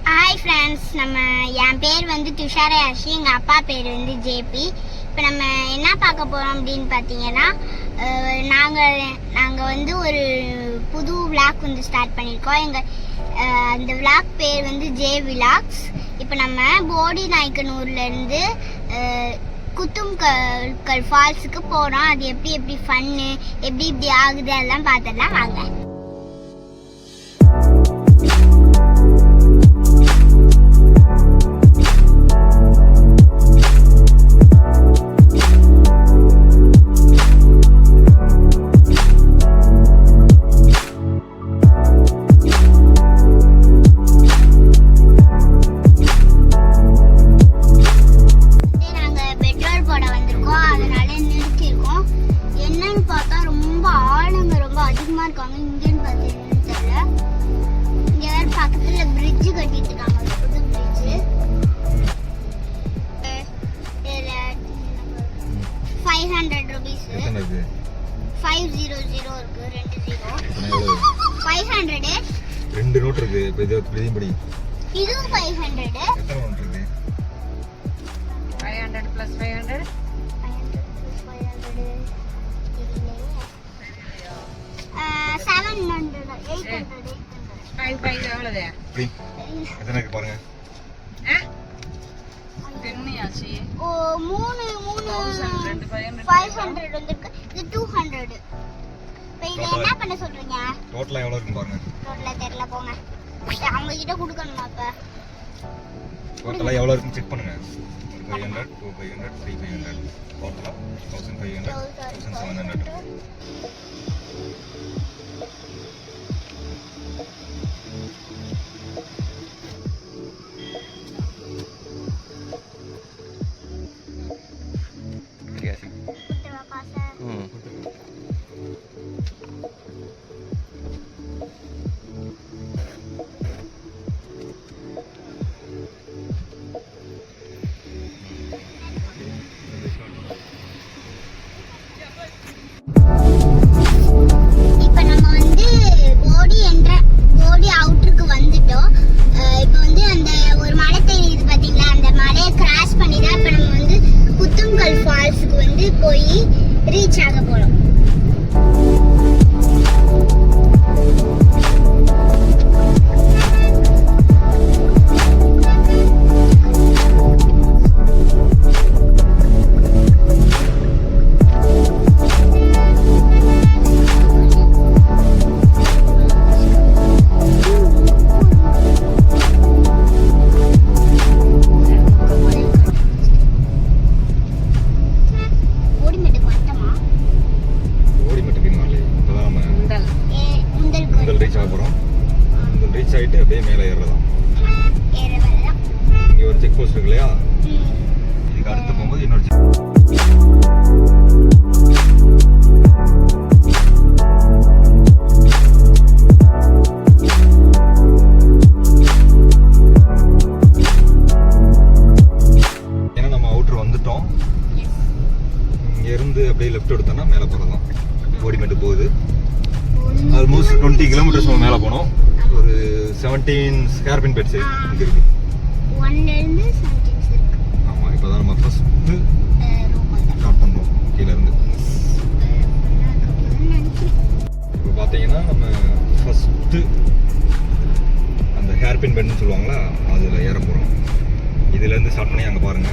Hi friends, என் பேர் வந்து துஷாரயாஷி, எங்கள் அப்பா பேர் வந்து ஜேபி. இப்போ நம்ம என்ன பார்க்க போகிறோம் அப்படின்னு பார்த்தீங்கன்னா, நாங்கள் வந்து ஒரு புது விளாக் வந்து ஸ்டார்ட் பண்ணியிருக்கோம். அந்த விளாக் பேர் வந்து ஜே விளாக்ஸ். இப்போ நம்ம போடி நாயக்கனூர்லேருந்து குத்தும்கல் ஃபால்ஸுக்கு போகிறோம். அது எப்படி ஃபன்னு, எப்படி ஆகுது அதெல்லாம் பார்த்துடலாம் வாங்க. ரெண்டு நோட் இருக்கு. இப்போ இது பிரதியும் படி. இது 500. எத்தனை நோட் இருக்கு? 500 plus 500. 700 800 5 எவ்வளவு? எத்தனை இருக்கு பாருங்க. தென்னியாச்சி. ஓ 3 500 வந்திருக்கு. இது 200. இப்போ இத என்ன பண்ண சொல்றீங்க? டோட்டலா எவ்வளவு இருக்கு பாருங்க. டோட்டலா தெரியல போங்க. அவங்க கிட்ட கொடுக்கணுமா அப்ப? டோட்டலா எவ்வளவு இருக்குன்னு செக் பண்ணுங்க. 500 2500 3500 டோட்டலா 1500 1700. போய் ரீச் ஆக போறோம். ரீச் ஆகிட்டு அப்படியே மேலே ஏறலாம். இங்கே ஒரு செக் போஸ்ட் இருக்கு இல்லையா, இதுக்கு அடுத்து போகும்போது இன்னொரு ஏன்னா நம்ம அவுட்டர் வந்துட்டோம். இங்கேருந்து அப்படியே லெஃப்ட் எடுத்தோம்னா மேலே போகிறலாம். போடிமெட்டு போகுது. ஆல்மோஸ்ட் 20 கிலோமீட்டர்ஸ் நம்ம மேலே போனோம். ஒரு 17 ஸ்கேர்பின் பெட்ஸ் இங்க இருக்கு. 1 ல இருந்து 17 இருக்கு. ஆமா, இப்போதான் நம்ம ஃபர்ஸ்ட் ஸ்டார்ட் பண்றோம் கீழ இருந்து. இப்போ பாத்தீங்கன்னா நம்ம ஃபர்ஸ்ட் அந்த ஹேர்பின் பெட்னு சொல்லுவாங்களா, அதுல ஏற போறோம். இதுல இருந்து ஸ்டார்ட் பண்ணி அங்க பாருங்க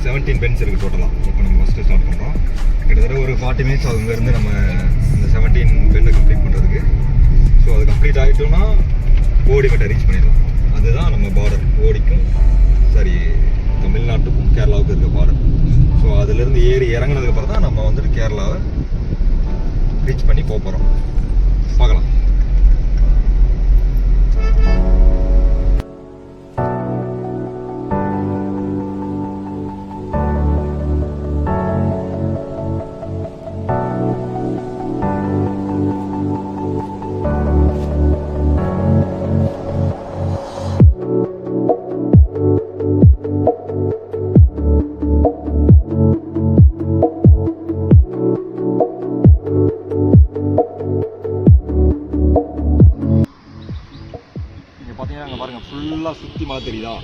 17 பென்ஸ் இருக்கு டோட்டலா. இப்போ நம்ம ஃபர்ஸ்ட் ஸ்டார்ட் பண்றோம். கிட்டத்தட்ட ஒரு 40 மினிட்ஸ் அங்க இருந்து நம்ம இந்த 17 பென்னை கம்ப்ளீட் பண்றதுக்கு. ஸோ அது கம்ப்ளீட் ஆகிட்டோம்னா போடிமெட்டை ரீச் பண்ணிடலாம். அதுதான் நம்ம பார்டர், போடிக்கும் தமிழ்நாட்டுக்கும் கேரளாவுக்கும் இருக்க பார்டர். ஸோ அதுலேருந்து ஏறி இறங்கினதுக்கப்புறம் தான் நம்ம வந்துட்டு கேரளாவை ரீச் பண்ணி போகிறோம். பார்க்கலாம். சுற்றி மலை தெரியுதா?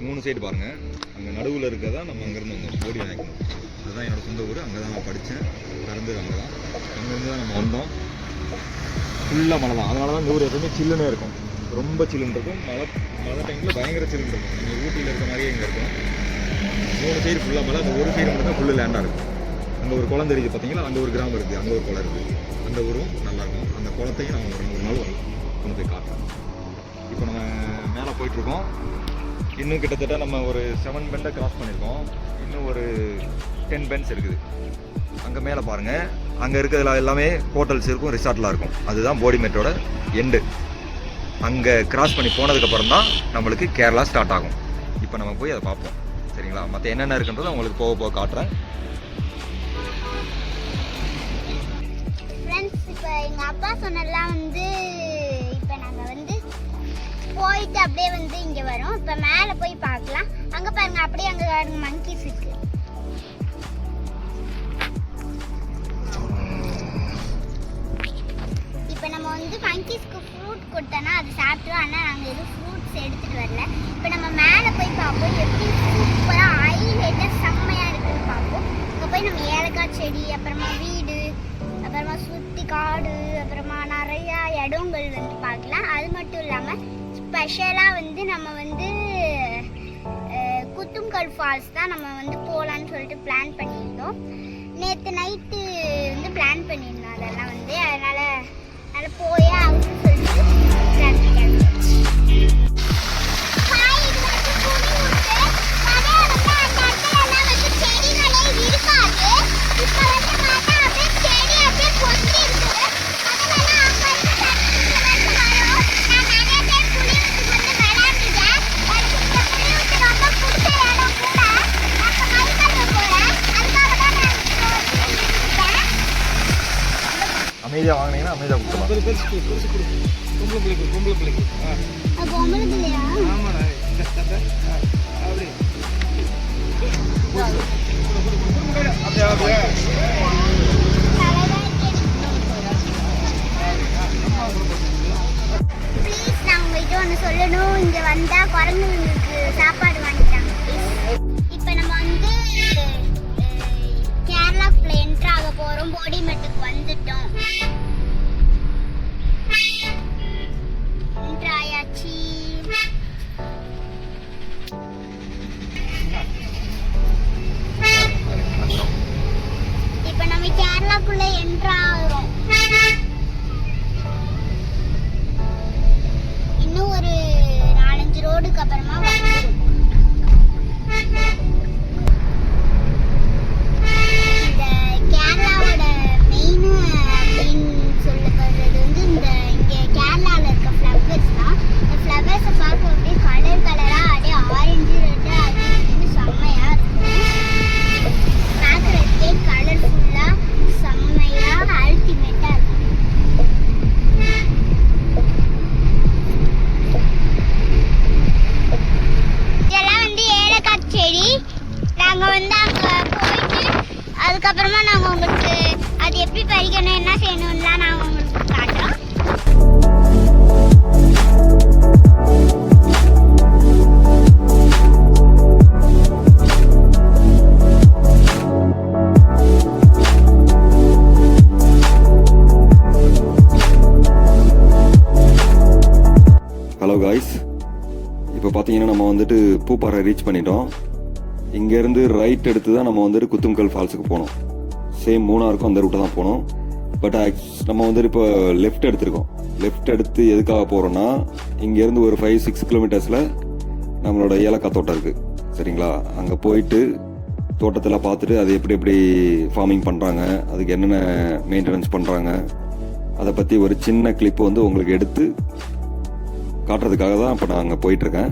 3 சைடு பாருங்கள். அங்கே நடுவில் இருக்கிறதா நம்ம அங்கேருந்து வந்தோம். போடி நாயக்கனூர் அதுதான் என்னோடய சொந்த ஊர். அங்கே தான் நான் படித்தேன், பிறந்தது அங்கே தான். அங்கேருந்து தான் நம்ம வந்தோம். ஃபுல்லாக மழை தான். அதனால தான் இந்த ஊர் எப்பவுமே சில்லுன்னே இருக்கும். ரொம்ப சில்லுன்னு இருக்கும். மழை டைமில் பயங்கர சில்லுன்னு இருக்கும். நீங்கள் ஊட்டியில் இருக்க மாதிரியே இங்கே இருக்கும். 3 சைடு ஃபுல்லாக மழை. அந்த ஒரு சைடு மட்டும் தான் ஃபுல்லு லேண்டாக இருக்கும். அங்கே ஒரு குளம் தெரியுது பார்த்தீங்களா? அங்கே ஒரு கிராமம் இருக்குது, அங்கே ஒரு குளம் இருக்குது. அந்த ஊரும் நல்லாயிருக்கும். அந்த குளத்தையும் நம்ம ஒரு நாள் கொண்டு போய் காட்டுறோம். இப்போ நம்ம மேலே போயிட்டுருக்கோம். இன்னும் கிட்டத்தட்ட நம்ம ஒரு 7 பெண்டை கிராஸ் பண்ணியிருக்கோம். இன்னும் ஒரு 10 பெண்ட்ஸ் இருக்குது. அங்கே மேலே பாருங்கள், அங்கே இருக்கிறதுல எல்லாமே ஹோட்டல்ஸ் இருக்கும், ரிசார்ட்லாம் இருக்கும். அதுதான் போடிமெட்டோட எண்டு. அங்கே கிராஸ் பண்ணி போனதுக்கப்புறம் தான் நம்மளுக்கு கேரளா ஸ்டார்ட் ஆகும். இப்போ நம்ம போய் அதை பார்ப்போம், சரிங்களா? மற்ற என்னென்ன இருக்குன்றதை உங்களுக்கு போக போக காட்டுறேன். ஃப்ரெண்ட்ஸ், இப்போ எங்கள் அப்பா சொன்னதெல்லாம் வந்து இப்போ நாங்கள் வந்து போயிட்டு அப்படியே வந்து இங்கே வரோம். இப்போ மேலே போய் பார்க்கலாம். அங்கே பாருங்க, அப்படியே அங்கே பாருங்க மங்கீஸ் இருக்கு. இப்போ நம்ம வந்து மங்கீஸ்க்கு ஃப்ரூட் கொடுத்தோன்னா அது சாப்பிட்டோம். ஆனால் நாங்கள் எதுவும் ஃப்ரூட்ஸ் எடுத்துகிட்டு வரல. இப்போ நம்ம மேலே போய் பார்ப்போம், எப்படி சூப்பராக ஹைலைட்டாக செம்மையாக இருக்குன்னு பார்ப்போம். அங்கே போய் நம்ம ஏலக்காய் செடி, அப்புறமா வீடு, அப்புறமா சுற்றி காடு, அப்புறமா நிறையா இடங்கள் வந்து பார்க்கலாம். அது மட்டும் இல்லாமல் ஸ்பெஷலாக வந்து நம்ம வந்து குத்தும்கல் ஃபால்ஸ் தான் நம்ம வந்து போகலான்னு சொல்லிட்டு பிளான் பண்ணியிருந்தோம். நேற்று நைட்டு வந்து பிளான் பண்ணியிருந்தோம். அதெல்லாம் வந்து அதனால் போயே ஆகுதுன்னு சொல்லிட்டு பிளான் பண்ணியிருந்தோம். அமைதியாக வாங்கினீங்கன்னா அமைதியாக கொடுத்துருவோம். பொம்பளை பிள்ளைக்கு பொம்பளை பிள்ளையா? ஆமாடா. அப்படி ப்ளீஸ், நான் உங்கள்கிட்ட ஒன்று சொல்லணும். இங்கே வந்தால் குரங்குங்களுக்கு சாப்பாடு வாங்கிட்டாங்க. இப்போ நம்ம வந்து கேரளாக்குள்ள என்ட்ரு ஆக போகிறோம். போடிமெட்டுக்கு வந்துட்டோம். என்ட்ரு ஆயாச்சு. இப்போ நம்ம கேரளாக்குள்ள என்ட்ரு ஆகிறோம். இன்னும் ஒரு 4-5 ரோடுக்கு அப்புறமா வந்துடும். இந்த கேரளாவோட மெயின் அப்படின்னு சொல்லப்படுறது வந்து இங்கே கேரளாவில் இருக்க ஃப்ளவர்ஸ் தான். இந்த ஃப்ளவர்ஸை பார்க்க அப்படியே கலர் கலராக அப்படியே ஆரஞ்சு, ரெட்டு, அது இதுன்னு செம்மையாக இருக்கும். பார்க்குறதுக்கே கலர்ஃபுல்லாக செம்மையாக அல்டிமேட்டாக இருக்கும். இதெல்லாம் வந்து ஏலக்காய் செடி. நாங்கள் வந்து அங்கே போயிட்டு அதுக்கப்புறமா நாங்கள் உங்களுக்கு அது எப்படி பறிக்கணும், என்ன செய்யணும்லாம் நாங்கள் உங்களுக்கு காட்டுறோம். ஹலோ காய்ஸ், இப்போ பார்த்தீங்கன்னா நம்ம வந்துட்டு பூப்பாறை ரீச் பண்ணிட்டோம். இங்கேருந்து ரைட் எடுத்து தான் நம்ம வந்துட்டு குத்தும்கல் ஃபால்ஸுக்கு போகணும். சேம் மூணாருக்கும் அந்த ரூட்டை தான் போகணும். பட் நம்ம வந்துட்டு இப்போ லெஃப்ட் எடுத்திருக்கோம். லெஃப்ட் எடுத்து எதுக்காக போகிறோன்னா, இங்கேருந்து ஒரு 5-6 கிலோமீட்டர்ஸில் நம்மளோட ஏலக்காய் தோட்டம் இருக்குது, சரிங்களா? அங்கே போயிட்டு தோட்டத்தில் பார்த்துட்டு அது எப்படி எப்படி ஃபார்மிங் பண்ணுறாங்க, அதுக்கு என்னென்ன மெயின்டெனன்ஸ் பண்ணுறாங்க, அதை பற்றி ஒரு சின்ன கிளிப்பு வந்து உங்களுக்கு எடுத்து காட்டுறதுக்காக தான் இப்போ நான் அங்கே போயிட்டுருக்கேன்.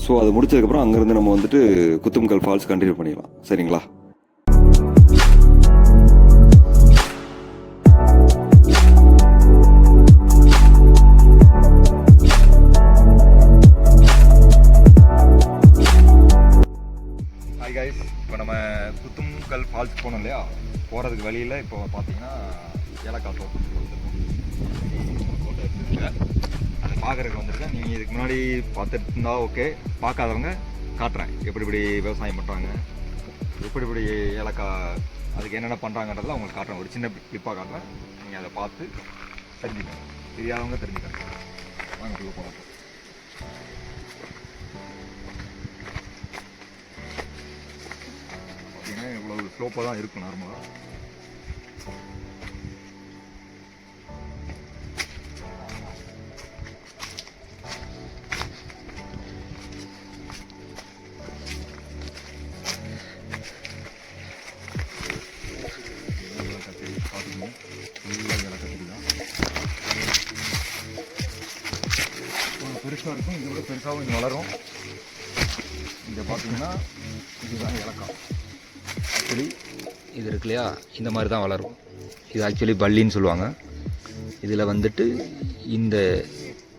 ஸோ அது முடிச்சதுக்கப்புறம் அங்கேருந்து நம்ம வந்துட்டு குத்தும்கல் ஃபால்ஸ் கண்டினியூ பண்ணிடலாம், சரிங்களா? ஹாய் காய்ஸ், இப்போ நம்ம குத்தும்கல் ஃபால்ஸ் போனோம் இல்லையா? போகிறதுக்கு வழியில் இப்போ பார்த்தீங்கன்னா ஏலக்காய் தோட்டம் வந்துருக்கோம். தோட்டம் இருக்குங்க. அதை பார்க்குறதுக்கு வந்திருக்கேன். நீங்கள் இதுக்கு முன்னாடி பார்த்துட்டு இருந்தால் ஓகே, பார்க்காதவங்க காட்டுறேன் எப்படி இப்படி விவசாயம் பண்ணுறாங்க, எப்படி இப்படி ஏலக்காய் அதுக்கு என்னென்ன பண்ணுறாங்கன்றதில் உங்களுக்கு காட்டுறேன். ஒரு சின்ன கிளிப்பாக காட்டுறேன், நீங்கள் அதை பார்த்து தெரிஞ்சுக்கணும், தெரியாதவங்க தெரிஞ்சுக்கணும். வாங்க உள்ள போகலாம். பார்த்தீங்கன்னா இவ்வளோ ஸ்லோப்பாக தான் இருக்கும் நார்மலாக. பெருசாக இருக்கும், இதை விட பெருசாகவும் இங்கே வளரும். இங்கே பார்த்தீங்கன்னா இதுதான் ஏலக்காய். ஆக்சுவலி இது இருக்கு இல்லையா, இந்த மாதிரி தான் வளரும். இது ஆக்சுவலி பல்லின்னு சொல்லுவாங்க. இதில் வந்துட்டு இந்த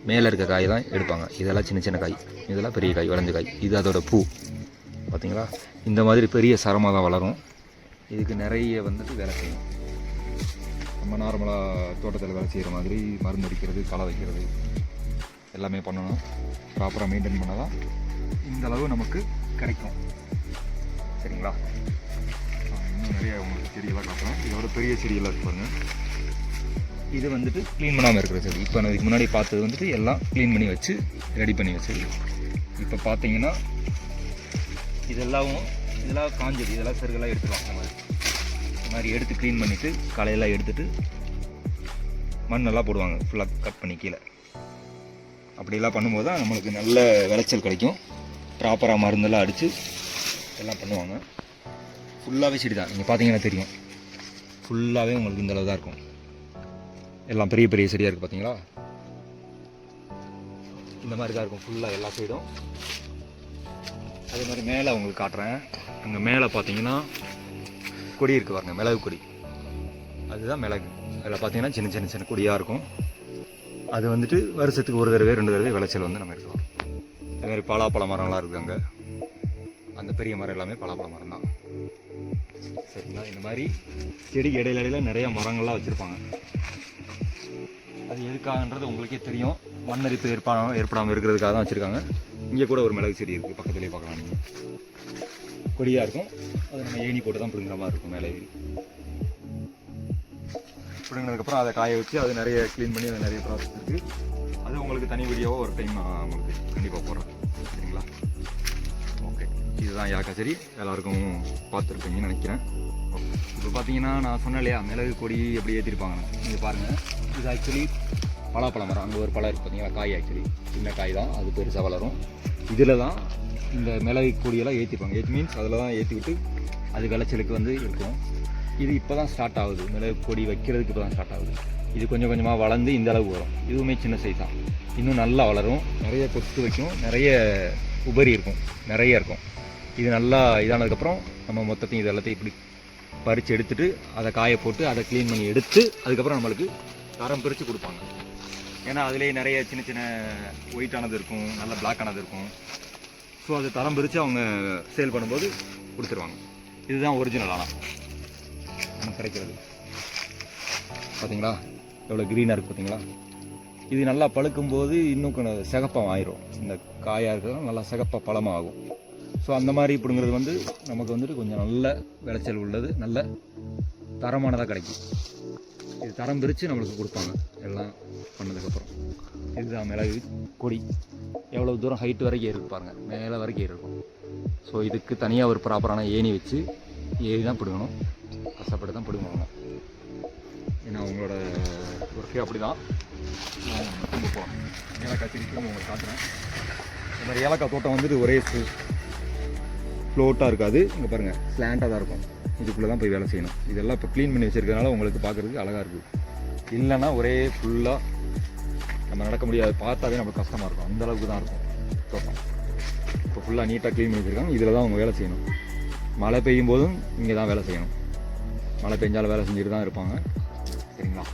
மேலே இருக்க காய் தான் எடுப்பாங்க. இதெல்லாம் சின்ன சின்ன காய், இதெல்லாம் பெரிய காய், விளைஞ்ச காய். இது அதோட பூ பார்த்தீங்களா. இந்த மாதிரி பெரிய சரமாக தான் வளரும். இதுக்கு நிறைய வந்துட்டு வேலை செய்யணும். நம்ம நார்மலாக தோட்டத்தில் வேலை செய்கிற மாதிரி மருந்து அடிக்கிறது, களை வைக்கிறது எல்லாமே பண்ணணும். ப்ராப்பராக மெயின்டைன் பண்ணால் தான் இந்த அளவு நமக்கு கிடைக்கும். சரிங்களா? இன்னும் நிறைய உங்களுக்கு செடியெல்லாம் காட்டுறோம். இதோட பெரிய செடியெல்லாம் இருக்கு பாருங்க. இது வந்துட்டு க்ளீன் பண்ணாமல் இருக்கிற செடி. இப்போ நான் இதுக்கு முன்னாடி பார்த்தது வந்துட்டு எல்லாம் க்ளீன் பண்ணி வச்சு ரெடி பண்ணி வச்சது. இப்போ பார்த்தீங்கன்னா இதெல்லாம் காஞ்சது, இதெல்லாம் செருகெல்லாம் எடுத்துக்கலாம். இந்த மாதிரி எடுத்து க்ளீன் பண்ணிவிட்டு களையெல்லாம் எடுத்துகிட்டு மண்ணெல்லாம் போடுவாங்க ஃபுல்லாக கட் பண்ணி கீழே. அப்படிலாம் பண்ணும்போது தான் நம்மளுக்கு நல்ல விளைச்சல் கிடைக்கும். ப்ராப்பராக மருந்தெல்லாம் அடித்து எல்லாம் பண்ணுவாங்க. ஃபுல்லாகவே செடி தான். நீங்கள் பார்த்தீங்கன்னா தெரியும், ஃபுல்லாகவே உங்களுக்கு இந்த அளவு தான் இருக்கும். எல்லாம் பெரிய பெரிய செடியாக இருக்குது பார்த்தீங்களா. இந்த மாதிரி தான் இருக்கும் ஃபுல்லாக எல்லா சைடும். அதே மாதிரி மேலே உங்களுக்கு காட்டுறேன். அங்கே மேலே பார்த்தீங்கன்னா கொடி இருக்குது பாருங்க, மிளகு கொடி. அதுதான் மிளகு. அதில் பார்த்தீங்கன்னா சின்ன சின்ன சின்ன கொடியாக இருக்கும். அது வந்துட்டு வருஷத்துக்கு ஒரு தடவை 2 தடவை விளைச்சல் வந்து நம்ம எடுக்கலாம். அதே மாதிரி பலாப்பழ மரம்லாம் இருக்குது அங்கே. அந்த பெரிய மரம் எல்லாமே பலாப்பழ மரம் தான். சரிங்களா? இந்த மாதிரி செடிக்கு இடையில நிறைய மரங்கள்லாம் வச்சுருப்பாங்க. அது எதுக்காகன்றது உங்களுக்கே தெரியும். மண்ணரிப்பு ஏற்படாமல் இருக்கிறதுக்காக தான் வச்சுருக்காங்க. இங்கே கூட ஒரு மிளகு செடி இருக்குது, பக்கத்துலேயே பார்க்கலாம். நீங்கள் கொடியாக இருக்கும். அது நம்ம ஏணி போட்டு தான் பிடுங்குற மாதிரி இருக்கும். மேலே ஏறி பிடுங்கினதுக்கப்புறம் அதை காய வச்சு அது நிறைய க்ளீன் பண்ணி அது நிறைய ப்ராசஸ் இருக்குது. அது உங்களுக்கு தனி வீடியோவோ ஒரு டைம் நான் உங்களுக்கு கண்டிப்பாக போடுறேன். சரிங்களா? ஓகே, இதுதான் ஏலக்காய் செடி. எல்லாருக்கும் பார்த்துருப்பீங்கன்னு நினைக்கிறேன். ஓகே, இப்போ பார்த்தீங்கன்னா நான் சொன்னேன் இல்லையா, மிளகு கொடி எப்படி ஏற்றிருப்பாங்க. நீங்கள் பாருங்கள், இது ஆக்சுவலி பலாப்பழ மரம். அங்கே ஒரு பழம் இருக்குது பார்த்தீங்களா, காய். ஆக்சுவலி சின்ன காய் தான், அது பெருசாக வளரும். இதில் தான் இந்த மிளகு கொடியெல்லாம் ஏற்றிப்பாங்க. ஏற்றி மீன்ஸ் அதில் தான் ஏற்றி விட்டு அது விளைச்சலுக்கு வந்து இருக்கும். இது இப்போ தான் ஸ்டார்ட் ஆகுது. மிளகு கொடி வைக்கிறதுக்கு இப்போ தான் ஸ்டார்ட் ஆகுது. இது கொஞ்சம் கொஞ்சமாக வளர்ந்து இந்த அளவுக்கு வரும். இதுவுமே சின்ன சைஸ் தான். இன்னும் நல்லா வளரும், நிறைய கொத்து வைக்கும், நிறைய உபரி இருக்கும், நிறைய இருக்கும். இது நல்லா இதானதுக்கப்புறம் நம்ம மொத்தத்தையும் இது எல்லாத்தையும் இப்படி பறித்து எடுத்துகிட்டு அதை காய போட்டு அதை க்ளீன் பண்ணி எடுத்து அதுக்கப்புறம் நம்மளுக்கு தரம் பிரித்து கொடுப்பாங்க. ஏன்னா அதுலேயே நிறைய சின்ன சின்ன ஒயிட்டானது இருக்கும், நல்ல பிளாக் ஆனது இருக்கும். ஸோ அதை தரம் பிரித்து அவங்க சேல் பண்ணும்போது கொடுத்துருவாங்க. இதுதான் ஒரிஜினல். ஆனால் நமக்கு கிடைக்கிறது பார்த்தீங்களா எவ்வளோ க்ரீனாக இருக்குது பார்த்தீங்களா. இது நல்லா பழுக்கும்போது இன்னும் கொஞ்சம் சிகப்பாக ஆயிரும். இந்த காயாக இருக்கிறது நல்லா சிகப்பாக பழமாக ஆகும். ஸோ அந்த மாதிரி பிடுங்கிறது வந்து நமக்கு வந்துட்டு கொஞ்சம் நல்ல விளைச்சல் உள்ளது, நல்ல தரமானதாக கிடைக்கும். இது தரம் பிரித்து நம்மளுக்கு கொடுப்பாங்க எல்லாம் பண்ணதுக்கப்புறம். இதுதான் மிளகு கொடி. எவ்வளோ தூரம் ஹைட் வரைக்கும் ஏறி பாருங்கள், மேலே வரைக்கும் இருக்கும். ஸோ இதுக்கு தனியாக ஒரு ப்ராப்பரான ஏணி வச்சு ஏறி தான் பிடுங்கணும். கஷ்டப்பட்டு தான் பிடுங்குவாங்க. ஏன்னா அவங்களோட ஒர்க்கே அப்படி தான். திரும்ப போகலாம். ஏலக்காய் செடி திரும்ப உங்களுக்கு காட்டுறேன். இந்த மாதிரி ஏலக்காய் தோட்டம் வந்துட்டு ஒரே ஃப்ளோட்டாக இருக்காது. இங்கே பாருங்கள், ஸ்லாண்டாக தான் இருக்கும். இதுக்குள்ளே தான் போய் வேலை செய்யணும். இதெல்லாம் இப்போ க்ளீன் பண்ணி வச்சுருக்கனால உங்களுக்கு பார்க்குறதுக்கு அழகாக இருக்குது. இல்லைன்னா ஒரே ஃபுல்லாக நம்ம நடக்க முடியாது, பார்த்தாவே நம்மளுக்கு கஷ்டமாக இருக்கும். அந்தளவுக்கு தான் இருக்கும் தோட்டம். இப்போ ஃபுல்லாக நீட்டாக க்ளீன் பண்ணி வச்சுருக்காங்க. இதில் தான் அவங்க வேலை செய்யணும். மழை பெய்யும் போதும் இங்கே தான் வேலை செய்யணும். மழை பெஞ்சாலும் வேலை செஞ்சுட்டு தான் இருப்பாங்க. சரிங்களா?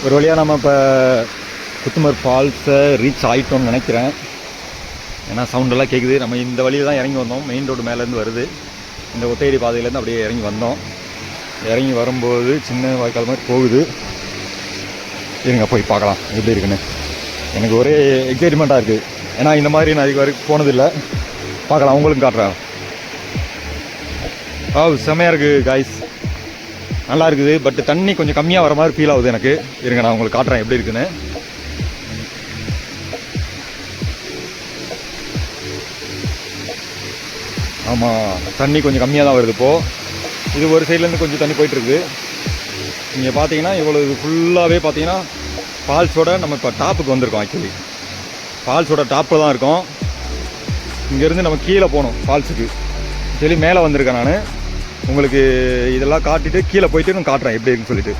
ஒரு வழியாக நம்ம இப்போ குத்துமர் ஃபால்ஸை ரீச் ஆகிட்டோம்னு நினைக்கிறேன். ஏன்னா சவுண்டெல்லாம் கேட்குது. நம்ம இந்த வழியில் தான் இறங்கி வந்தோம். மெயின் ரோடு மேலேருந்து வருது. இந்த ஒத்தையடி பாதையிலேருந்து அப்படியே இறங்கி வந்தோம். இறங்கி வரும்போது சின்ன வாய்க்கால் மாதிரி போகுது. இருங்க போய் பார்க்கலாம் எப்படி இருக்குன்னு. எனக்கு ஒரே எக்ஸைட்மெண்ட்டாக இருக்குது. ஏன்னா இந்த மாதிரி நான் இதுக்கு வரைக்கும் போனதில்லை. பார்க்கலாம், உங்களுக்கும் காட்டுறேன். செம்மையாக இருக்குது காய்ஸ், நல்லா இருக்குது. பட் தண்ணி கொஞ்சம் கம்மியாக வர மாதிரி ஃபீல் ஆகுது எனக்கு. இருங்க நான் உங்களுக்கு காட்டுறேன் எப்படி இருக்குன்னு. ஆமாம், தண்ணி கொஞ்சம் கம்மியாக தான் வருது இப்போது. இது ஒரு சைட்லேருந்து கொஞ்சம் தண்ணி போயிட்டுருக்குது. நீங்கள் பார்த்தீங்கன்னா இவ்வளோ இது ஃபுல்லாகவே பார்த்தீங்கன்னா ஃபால்ஸோட நம்ம இப்போ டாப்புக்கு வந்திருக்கோம். ஆக்சுவலி ஃபால்ஸோட டாப்பில் தான் இருக்கோம். இங்கேருந்து நம்ம கீழே போகணும் ஃபால்ஸுக்கு. ஆக்சுவலி மேலே வந்திருக்கேன் நான். உங்களுக்கு இதெல்லாம் காட்டிட்டு கீழே போயிட்டு நான் காட்டுறேன் எப்படி இருக்குன்னு சொல்லிட்டு.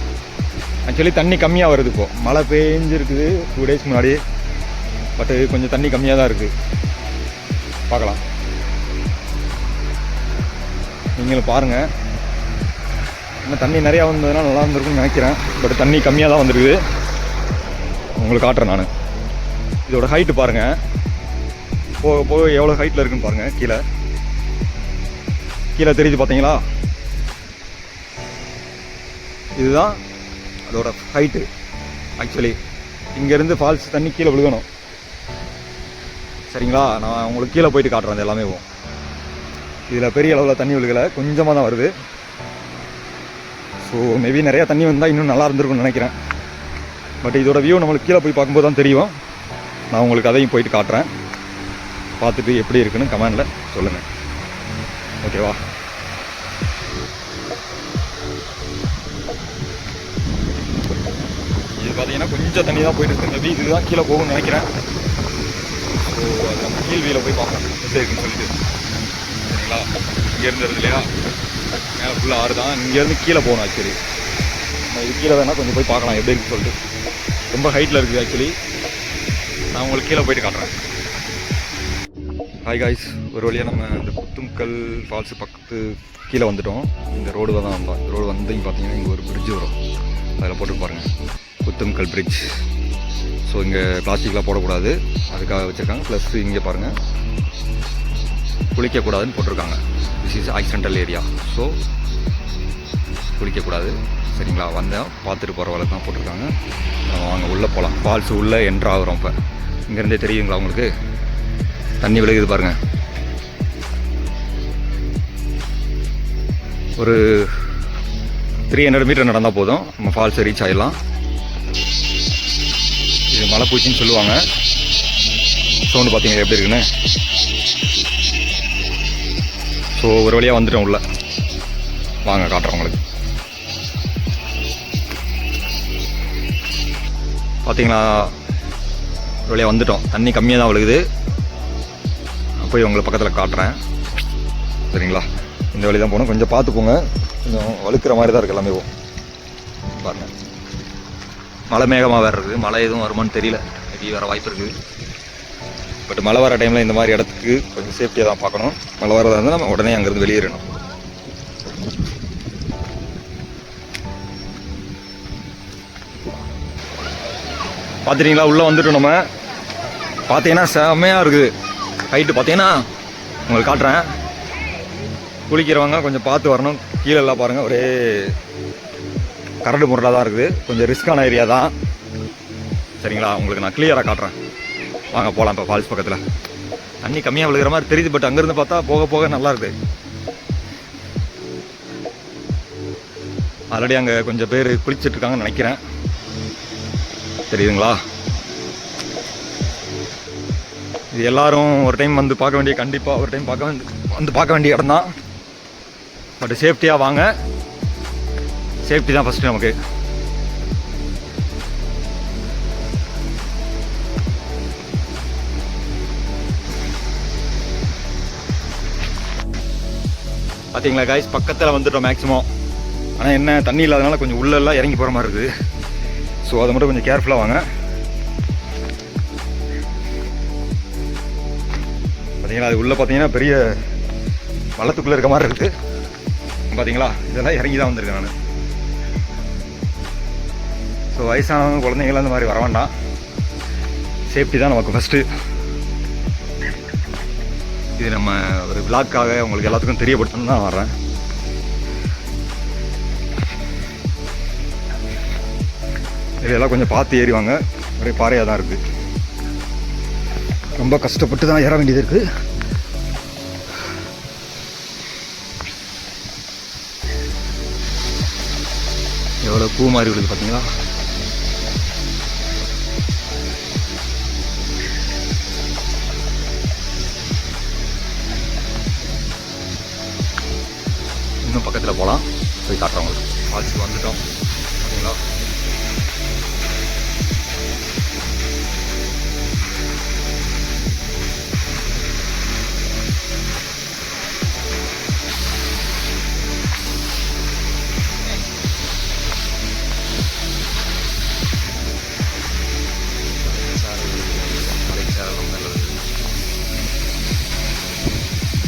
ஆக்சுவலி தண்ணி கம்மியாக வருது இப்போது. மழை பெஞ்சிருக்குது 2 days முன்னாடி. பட்டு கொஞ்சம் தண்ணி கம்மியாக தான் இருக்குது. பார்க்கலாம், நீங்களும் பாருங்கள். இன்னும் தண்ணி நிறையா வந்ததுன்னா நல்லா இருந்திருக்குன்னு நினைக்கிறேன். பட் தண்ணி கம்மியாக தான் வந்துருக்குது. உங்களுக்கு காட்டுறேன் நான். இதோட ஹைட்டு பாருங்கள், போக போக எவ்வளோ ஹைட்டில் இருக்குன்னு பாருங்கள். கீழே கீழே தெரியுது பார்த்தீங்களா? இதுதான் அதோட ஹைட்டு. ஆக்சுவலி இங்கேருந்து ஃபால்ஸ் தண்ணி கீழே விழுகணும். சரிங்களா, நான் உங்களுக்கு கீழே போயிட்டு காட்டுறேன். அது எல்லாமே போகும். இதில் பெரிய அளவில் தண்ணி விழுகலை, கொஞ்சமாக தான் வருது. ஸோ மேபி நிறையா தண்ணி வந்தால் இன்னும் நல்லா இருந்திருக்கும்னு நினைக்கிறேன். பட் இதோட வியூ நம்மளுக்கு கீழே போய் பார்க்கும்போது தான் தெரியும். நான் உங்களுக்கு அதையும் போயிட்டு காட்டுறேன். பார்த்துட்டு எப்படி இருக்குன்னு கமெண்டில் சொல்லுங்கள். ஓகேவா? இது பார்த்தீங்கன்னா கொஞ்சம் தண்ணி தான் போயிட்டு இருக்கு. மேபி இதுதான் கீழே போகும்னு நினைக்கிறேன். ஸோ அது நம்ம கீழ்வியில் போய் பார்ப்போம் எப்படி இருக்குன்னு சொல்லிட்டு. சரிங்களா, இங்கேருந்து வருது இல்லையா, மேலே ஃபுல்லாக ஆறு தான். இங்கேருந்து கீழே போகணும். ஆக்சுவலி நம்ம இது கீழே வேணால் கொஞ்சம் போய் பார்க்கலாம் எப்படி இருக்குன்னு சொல்லிட்டு. ரொம்ப ஹைட்டில் இருக்குது. ஆக்சுவலி நான் உங்களுக்கு கீழே போயிட்டு காட்டுறேன். ஹாய் காய்ஸ், ஒரு வழியாக நம்ம இந்த குத்தும்கல் ஃபால்ஸு பக்கத்து கீழே வந்துட்டோம். இந்த ரோடு தான் வந்தோம். இந்த ரோடு வந்து இங்கே பார்த்தீங்கன்னா இங்கே ஒரு பிரிட்ஜ் வரும். அதில் போட்டு பாருங்கள், குத்தும்கல் பிரிட்ஜ். ஸோ இங்கே பிளாஸ்டிக்லாம் போடக்கூடாது, அதுக்காக வச்சுருக்காங்க. ப்ளஸ் இங்கே பாருங்கள், குளிக்கக்கூடாதுன்னு போட்டிருக்காங்க. This is accidental area. So குளிக்கக்கூடாது. சரிங்களா, வந்தோம் பார்த்துட்டு போகிற வேலை தான் போட்டிருக்காங்க. வாங்க உள்ளே போகலாம். ஃபால்ஸு உள்ளே என்ட்ரு ஆகிறோம். இப்போ இங்கேருந்தே தெரியுங்களா உங்களுக்கு, தண்ணி விழுகுது பாருங்கள். ஒரு 300 மீட்டர் நடந்தால் போதும், நம்ம ஃபால்ஸை ரீச் ஆகிடலாம். இது மலை பூச்சின்னு சொல்லுவாங்க. சவுண்டு பார்த்தீங்கன்னா எப்படி இருக்குன்னு. ஸோ ஒரு வழியாக வந்துட்டோம் உள்ள. வாங்க காட்டுறேன் உங்களுக்கு. பார்த்தீங்களா, ஒரு வழியாக வந்துட்டோம். தண்ணி கம்மியாக தான் விழுகுது. போய் உங்களை பக்கத்தில் காட்டுறேன். சரிங்களா, இந்த வழி தான் போகணும். கொஞ்சம் பார்த்து போங்க, கொஞ்சம் வழுக்கிற மாதிரி தான் இருக்குது எல்லாமே. பாருங்கள், மழை மேகமாக வேறு இருக்குது. மழை எதுவும் வருமானு தெரியல, மேபி வர வாய்ப்பு இருக்குது. பட் மழை வர டைமில் இந்த மாதிரி இடத்துக்கு கொஞ்சம் சேஃப்டியாக தான் பார்க்கணும். மழை வரதாக இருந்தால் நம்ம உடனே அங்கேருந்து வெளியேறணும். பார்த்துட்டிங்களா, உள்ளே வந்துட்டோம் நம்ம. பார்த்தீங்கன்னா செம்மையாக இருக்குது. ஹைட்டு பார்த்தீங்கன்னா உங்களுக்கு காட்டுறேன். குளிக்கிறவங்க கொஞ்சம் பார்த்து வரணும். கீழே எல்லாம் பாருங்கள், ஒரே கரடு முரடாக தான் இருக்குது. கொஞ்சம் ரிஸ்க்கான ஏரியா தான். சரிங்களா, உங்களுக்கு நான் கிளியராக காட்டுறேன். வாங்க போகலாம். இப்போ ஃபால்ஸ் பக்கத்தில் தண்ணி கம்மியாக விழுகிற மாதிரி தெரியுது. பட் அங்கேருந்து பார்த்தா போக போக நல்லா இருக்குது. ஆல்ரெடி அங்கே கொஞ்சம் பேர் குளிச்சிட்ருக்காங்கன்னு நினைக்கிறேன். தெரியுதுங்களா, இது எல்லோரும் ஒரு டைம் வந்து பார்க்க வேண்டிய, கண்டிப்பாக ஒரு டைம் பார்க்க வேண்டிய இடம் தான். பட் சேஃப்டியாக வாங்க. சேஃப்டி தான் ஃபஸ்ட்டு நமக்கு. பார்த்தீங்களா காய்ஸ், பக்கத்தில் வந்துட்டோம் மேக்ஸிமம். ஆனால் என்ன, தண்ணி இல்லாதனால கொஞ்சம் உள்ளெல்லாம் இறங்கி போகிற மாதிரி இருக்குது. ஸோ அதை மட்டும் கொஞ்சம் கேர்ஃபுல்லாக வாங்க. பார்த்தீங்களா, அது உள்ளே பார்த்தீங்கன்னா பெரிய வள்ளத்துக்குள்ளே இருக்க மாதிரி இருக்குது. பார்த்தீங்களா, இதெல்லாம் இறங்கி தான் வந்திருக்கேன் நான். ஸோ ஸோ வயசானவங்க குழந்தைங்களாம் இந்த மாதிரி வர வேண்டாம். சேஃப்டி தான் நமக்கு ஃபஸ்ட்டு. இது நம்ம ஒரு விளாக்காக உங்களுக்கு எல்லாத்துக்கும் தெரியப்படுத்தணும் தான் வர்றேன். இதெல்லாம் கொஞ்சம் பார்த்து ஏறிவாங்க. ஒரே பாறையாக தான் இருக்குது. ரொம்ப கஷ்டப்பட்டு தான் ஏற வேண்டியது இருக்குது. எவ்வளோ பூ மாதிரி விடுது பார்த்தீங்களா? இன்னும் பக்கத்தில் போகலாம். போய் காட்டுறோம் உங்களுக்கு. ஃபால்ஸுக்கு வந்துட்டோம் பார்த்தீங்களா?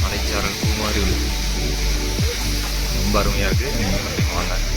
மலைச்சாரல் பூ மாதிரி ரொம்ப அருமையாக இருக்குது. வாங்க.